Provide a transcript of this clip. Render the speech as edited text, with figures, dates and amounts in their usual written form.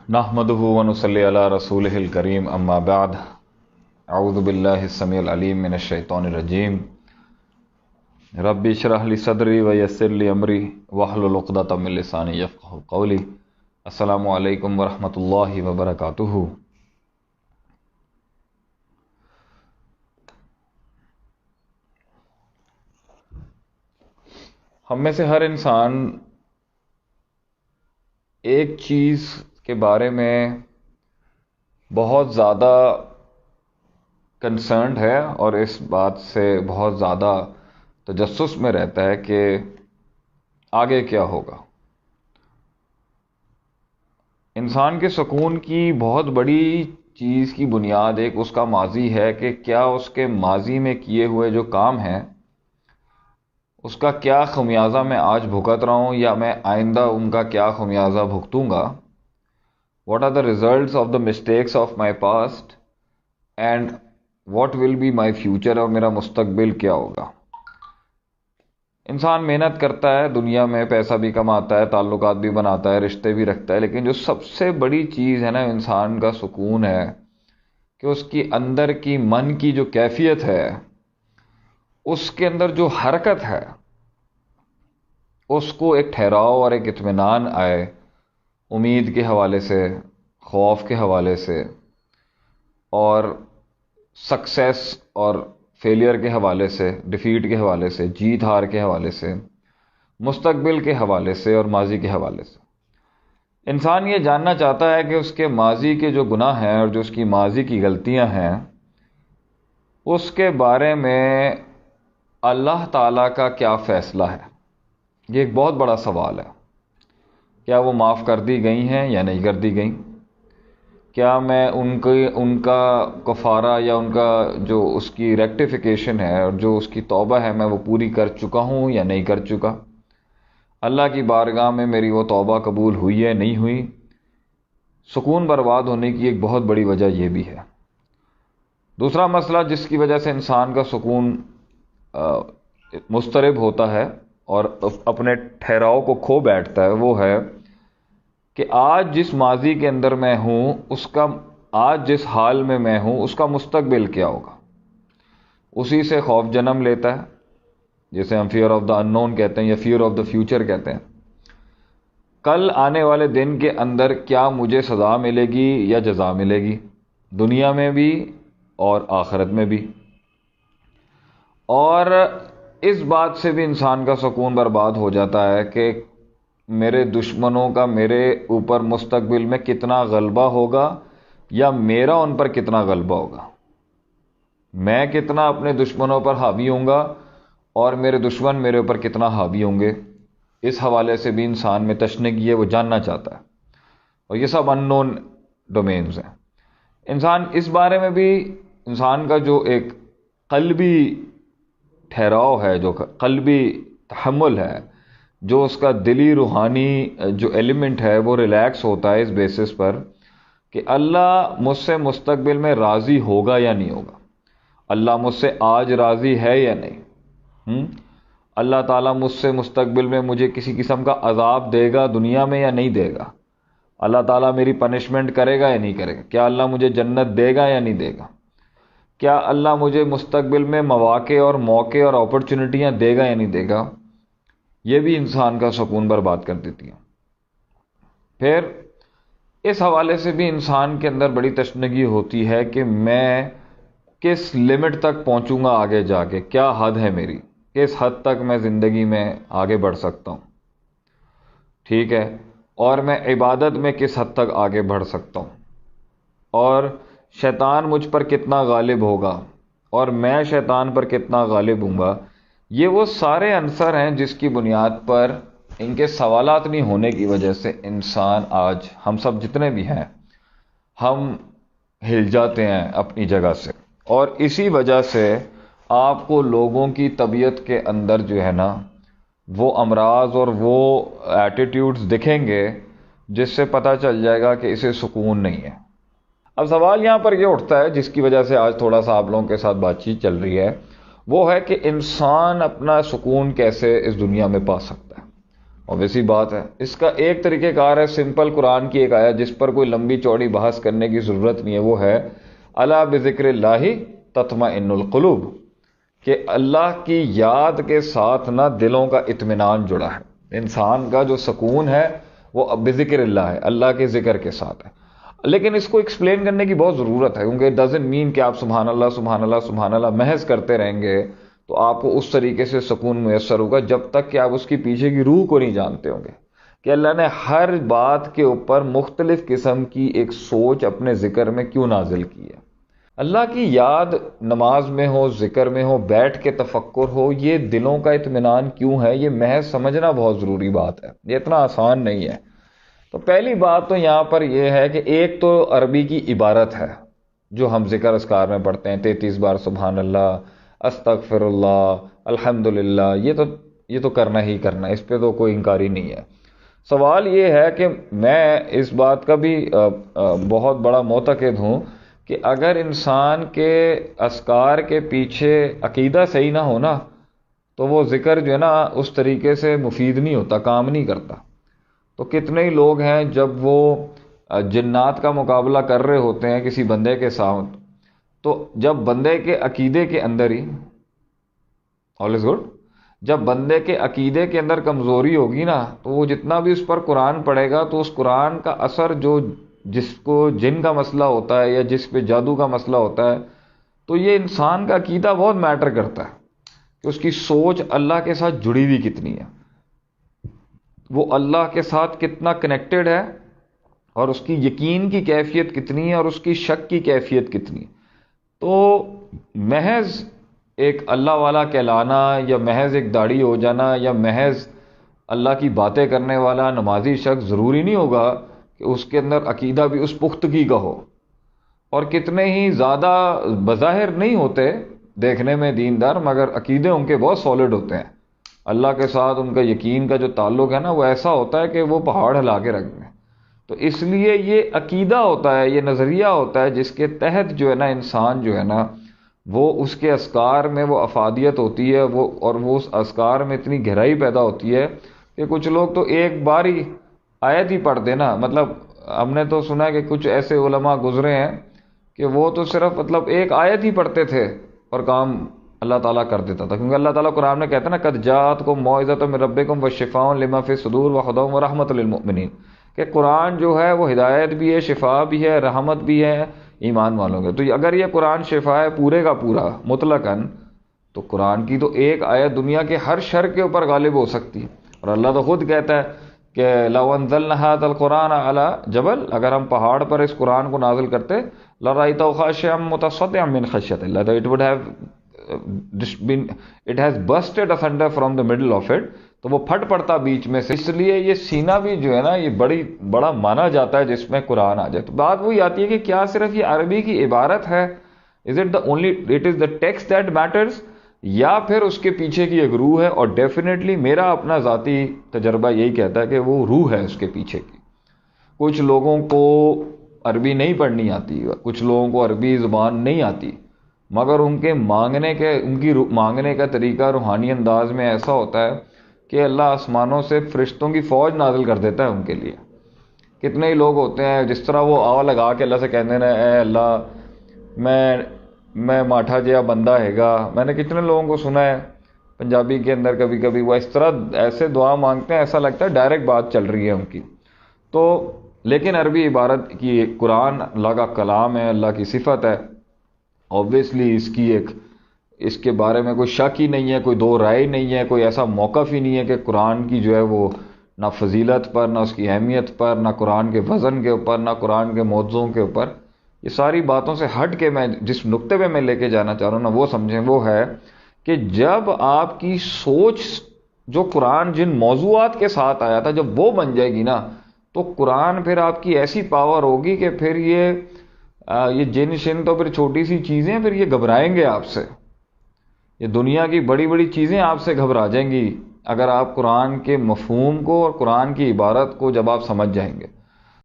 نحمدہ ونصلی علی رسولہ الکریم اما بعد اعوذ باللہ السمیع العلیم من الشیطان الرجیم رب اشرح لی صدری ویسر لی امری واحلل عقدۃ من لسانی یفقہوا قولی۔ السلام علیکم ورحمۃ اللہ وبرکاتہ۔ ہم میں سے ہر انسان ایک چیز کے بارے میں بہت زیادہ کنسرنڈ ہے اور اس بات سے بہت زیادہ تجسس میں رہتا ہے کہ آگے کیا ہوگا۔ انسان کے سکون کی بہت بڑی چیز کی بنیاد ایک اس کا ماضی ہے کہ کیا اس کے ماضی میں کیے ہوئے جو کام ہیں اس کا کیا خمیازہ میں آج بھگت رہا ہوں یا میں آئندہ ان کا کیا خمیازہ بھگتوں گا۔ What are the results of the mistakes of my past and what will be my future، اور میرا مستقبل کیا ہوگا۔ انسان محنت کرتا ہے، دنیا میں پیسہ بھی کماتا ہے، تعلقات بھی بناتا ہے، رشتے بھی رکھتا ہے، لیکن جو سب سے بڑی چیز ہے نا انسان کا سکون ہے کہ اس کی اندر کی من کی جو کیفیت ہے، اس کے اندر جو حرکت ہے، اس کو ایک ٹھہراؤ اور ایک اطمینان آئے، امید کے حوالے سے، خوف کے حوالے سے، اور سکسیس اور فیلئر کے حوالے سے، ڈیفیٹ کے حوالے سے، جیت ہار کے حوالے سے، مستقبل کے حوالے سے اور ماضی کے حوالے سے۔ انسان یہ جاننا چاہتا ہے کہ اس کے ماضی کے جو گناہ ہیں اور جو اس کی ماضی کی غلطیاں ہیں اس کے بارے میں اللہ تعالیٰ کا کیا فیصلہ ہے۔ یہ ایک بہت بڑا سوال ہے۔ کیا وہ معاف کر دی گئی ہیں یا نہیں کر دی گئیں؟ کیا میں ان کا کفارہ یا ان کا جو اس کی ریکٹیفیکیشن ہے اور جو اس کی توبہ ہے میں وہ پوری کر چکا ہوں یا نہیں کر چکا؟ اللہ کی بارگاہ میں میری وہ توبہ قبول ہوئی ہے نہیں ہوئی؟ سکون برباد ہونے کی ایک بہت بڑی وجہ یہ بھی ہے۔ دوسرا مسئلہ جس کی وجہ سے انسان کا سکون مضطرب ہوتا ہے اور اپنے ٹھہراؤ کو کھو بیٹھتا ہے وہ ہے کہ آج جس ماضی کے اندر میں ہوں اس کا، آج جس حال میں ہوں اس کا مستقبل کیا ہوگا۔ اسی سے خوف جنم لیتا ہے، جسے ہم فیئر آف دا اننون کہتے ہیں یا فیئر آف دا فیوچر کہتے ہیں۔ کل آنے والے دن کے اندر کیا مجھے سزا ملے گی یا جزا ملے گی، دنیا میں بھی اور آخرت میں بھی۔ اور اس بات سے بھی انسان کا سکون برباد ہو جاتا ہے کہ میرے دشمنوں کا میرے اوپر مستقبل میں کتنا غلبہ ہوگا یا میرا ان پر کتنا غلبہ ہوگا، میں کتنا اپنے دشمنوں پر حاوی ہوں گا اور میرے دشمن میرے اوپر کتنا حاوی ہوں گے۔ اس حوالے سے بھی انسان میں تشنگی ہے، وہ جاننا چاہتا ہے، اور یہ سب ان نون ڈومینز ہیں۔ انسان اس بارے میں بھی، انسان کا جو ایک قلبی ٹھہراؤ ہے، جو قلبی تحمل ہے، جو اس کا دلی روحانی جو ایلیمنٹ ہے وہ ریلیکس ہوتا ہے اس بیسس پر کہ اللہ مجھ سے مستقبل میں راضی ہوگا یا نہیں ہوگا، اللہ مجھ سے آج راضی ہے یا نہیں، اللہ تعالیٰ مجھ سے مستقبل میں مجھے کسی قسم کا عذاب دے گا دنیا میں یا نہیں دے گا، اللہ تعالیٰ میری پنشمنٹ کرے گا یا نہیں کرے گا، کیا اللہ مجھے جنت دے گا یا نہیں دے گا، کیا اللہ مجھے مستقبل میں مواقع اور موقع اور اپرچونٹیاں دے گا یا نہیں دے گا۔ یہ بھی انسان کا سکون برباد کر دیتی ہیں۔ پھر اس حوالے سے بھی انسان کے اندر بڑی تشنگی ہوتی ہے کہ میں کس لمٹ تک پہنچوں گا آگے جا کے، کیا حد ہے میری، کس حد تک میں زندگی میں آگے بڑھ سکتا ہوں، ٹھیک ہے، اور میں عبادت میں کس حد تک آگے بڑھ سکتا ہوں، اور شیطان مجھ پر کتنا غالب ہوگا اور میں شیطان پر کتنا غالب ہوں گا۔ یہ وہ سارے عنصر ہیں جس کی بنیاد پر، ان کے سوالات نہیں ہونے کی وجہ سے انسان آج، ہم سب جتنے بھی ہیں، ہم ہل جاتے ہیں اپنی جگہ سے، اور اسی وجہ سے آپ کو لوگوں کی طبیعت کے اندر جو ہے نا وہ امراض اور وہ ایٹیٹیوڈز دکھیں گے جس سے پتہ چل جائے گا کہ اسے سکون نہیں ہے۔ اب سوال یہاں پر یہ اٹھتا ہے جس کی وجہ سے آج تھوڑا سا آپ لوگوں کے ساتھ بات چیت چل رہی ہے، وہ ہے کہ انسان اپنا سکون کیسے اس دنیا میں پا سکتا ہے۔ obviously بات ہے. اس کا ایک طریقہ کار ہے سمپل قرآن کی ایک آیت جس پر کوئی لمبی چوڑی بحث کرنے کی ضرورت نہیں ہے، وہ ہے الا بذکر اللہ تطمئن القلوب، کہ اللہ کی یاد کے ساتھ نہ دلوں کا اطمینان جڑا ہے. انسان کا جو سکون ہے وہ بذکر اللہ ہے، اللہ کے ذکر کے ساتھ ہے. لیکن اس کو ایکسپلین کرنے کی بہت ضرورت ہے، کیونکہ اٹ ڈزنٹ مین کہ آپ سبحان اللہ سبحان اللہ سبحان اللہ محض کرتے رہیں گے تو آپ کو اس طریقے سے سکون میسر ہوگا جب تک کہ آپ اس کی پیچھے کی روح کو نہیں جانتے ہوں گے کہ اللہ نے ہر بات کے اوپر مختلف قسم کی ایک سوچ اپنے ذکر میں کیوں نازل کی ہے. اللہ کی یاد نماز میں ہو، ذکر میں ہو، بیٹھ کے تفکر ہو، یہ دلوں کا اطمینان کیوں ہے، یہ محض سمجھنا بہت ضروری بات ہے، یہ اتنا آسان نہیں ہے. تو پہلی بات تو یہاں پر یہ ہے کہ ایک تو عربی کی عبارت ہے جو ہم ذکر اذکار میں پڑھتے ہیں 33 بار سبحان اللہ، استغفر اللہ، الحمدللہ، یہ تو کرنا ہی کرنا ہے، اس پہ تو کوئی انکاری نہیں ہے. سوال یہ ہے کہ میں اس بات کا بھی بہت بڑا معتقد ہوں کہ اگر انسان کے اذکار کے پیچھے عقیدہ صحیح نہ ہونا تو وہ ذکر جو ہے نا اس طریقے سے مفید نہیں ہوتا، کام نہیں کرتا. تو کتنے ہی لوگ ہیں جب وہ جنات کا مقابلہ کر رہے ہوتے ہیں کسی بندے کے ساتھ، تو جب بندے کے عقیدے کے اندر ہی آل از گڈ، جب بندے کے عقیدے کے اندر کمزوری ہوگی نا تو وہ جتنا بھی اس پر قرآن پڑھے گا تو اس قرآن کا اثر جس کو جن کا مسئلہ ہوتا ہے یا جس پہ جادو کا مسئلہ ہوتا ہے، تو یہ انسان کا عقیدہ بہت میٹر کرتا ہے کہ اس کی سوچ اللہ کے ساتھ جڑی ہوئی کتنی ہے، وہ اللہ کے ساتھ کتنا کنیکٹڈ ہے، اور اس کی یقین کی کیفیت کتنی ہے اور اس کی شک کی کیفیت کتنی. تو محض ایک اللہ والا کہلانا یا محض ایک داڑھی ہو جانا یا محض اللہ کی باتیں کرنے والا نمازی شخص ضروری نہیں ہوگا کہ اس کے اندر عقیدہ بھی اس پختگی کا ہو. اور کتنے ہی زیادہ بظاہر نہیں ہوتے دیکھنے میں دیندار، مگر عقیدے ان کے بہت سالڈ ہوتے ہیں. اللہ کے ساتھ ان کا یقین کا جو تعلق ہے نا وہ ایسا ہوتا ہے کہ وہ پہاڑ ہلا کے رکھ دیں. تو اس لیے یہ عقیدہ ہوتا ہے، یہ نظریہ ہوتا ہے جس کے تحت جو ہے نا انسان جو ہے نا وہ اس کے اذکار میں وہ افادیت ہوتی ہے، اور وہ اس اذکار میں اتنی گہرائی پیدا ہوتی ہے کہ کچھ لوگ تو ایک بار ہی آیت ہی پڑھتے نا. مطلب ہم نے تو سنا ہے کہ کچھ ایسے علماء گزرے ہیں کہ وہ تو صرف مطلب ایک آیت ہی پڑھتے تھے اور کام اللہ تعالیٰ کر دیتا تھا، کیونکہ اللہ تعالیٰ قرآن میں کہتا ہے نا قد جاءتکم موعظۃ من ربکم وشفاء لما فی الصدور وہدی ورحمۃ للمؤمنین، کہ قرآن جو ہے وہ ہدایت بھی ہے، شفا بھی ہے، رحمت بھی ہے ایمان والوں کے. تو اگر یہ قرآن شفا ہے پورے کا پورا مطلقاً، تو قرآن کی تو ایک آیت دنیا کے ہر شر کے اوپر غالب ہو سکتی ہے. اور اللہ تو خود کہتا ہے کہ لو انزلنا هذا القرآن علی جبل، اگر ہم پہاڑ پر اس قرآن کو نازل کرتے لرأیتہ خاشعا متصدعا من خشیۃ اللہ، it would have it has busted asunder from the middle of it، تو وہ پھٹ پڑتا بیچ میں سے. اس لیے یہ سینہ بھی جو ہے نا یہ بڑا مانا جاتا ہے جس میں قرآن آ جائے. تو بات وہی آتی ہے کہ کیا صرف یہ عربی کی عبارت ہے، is it the only it is the text that matters، یا پھر اس کے پیچھے کی ایک روح ہے. اور ڈیفینیٹلی میرا اپنا ذاتی تجربہ یہی کہتا ہے کہ وہ روح ہے اس کے پیچھے کی. کچھ لوگوں کو عربی نہیں پڑھنی آتی، کچھ لوگوں کو عربی زبان نہیں آتی، مگر ان کی مانگنے کا طریقہ روحانی انداز میں ایسا ہوتا ہے کہ اللہ آسمانوں سے فرشتوں کی فوج نازل کر دیتا ہے ان کے لیے. کتنے ہی لوگ ہوتے ہیں جس طرح وہ آوا لگا کے اللہ سے کہتے ہیں اے اللہ میں ماٹھا جیا بندہ ہے گا. میں نے کتنے لوگوں کو سنا ہے پنجابی کے اندر کبھی کبھی وہ اس طرح ایسے دعا مانگتے ہیں، ایسا لگتا ہے ڈائریکٹ بات چل رہی ہے ان کی. تو لیکن عربی عبارت کی قرآن اللہ کا کلام ہے، اللہ کی صفت ہے. اوبویسلی اس کے بارے میں کوئی شک ہی نہیں ہے، کوئی دو رائے نہیں ہے، کوئی ایسا موقف ہی نہیں ہے کہ قرآن کی جو ہے وہ نہ فضیلت پر، نہ اس کی اہمیت پر، نہ قرآن کے وزن کے اوپر، نہ قرآن کے موضوعوں کے اوپر. یہ ساری باتوں سے ہٹ کے میں جس نقطے پہ میں لے کے جانا چاہ رہا ہوں نا وہ سمجھیں، وہ ہے کہ جب آپ کی سوچ جو قرآن جن موضوعات کے ساتھ آیا تھا جب وہ بن جائے گی نا تو قرآن پھر آپ کی ایسی پاور ہوگی کہ پھر یہ جن شن تو پھر چھوٹی سی چیزیں پھر یہ گھبرائیں گے آپ سے. یہ دنیا کی بڑی بڑی چیزیں آپ سے گھبرا جائیں گی اگر آپ قرآن کے مفہوم کو اور قرآن کی عبارت کو جب آپ سمجھ جائیں گے.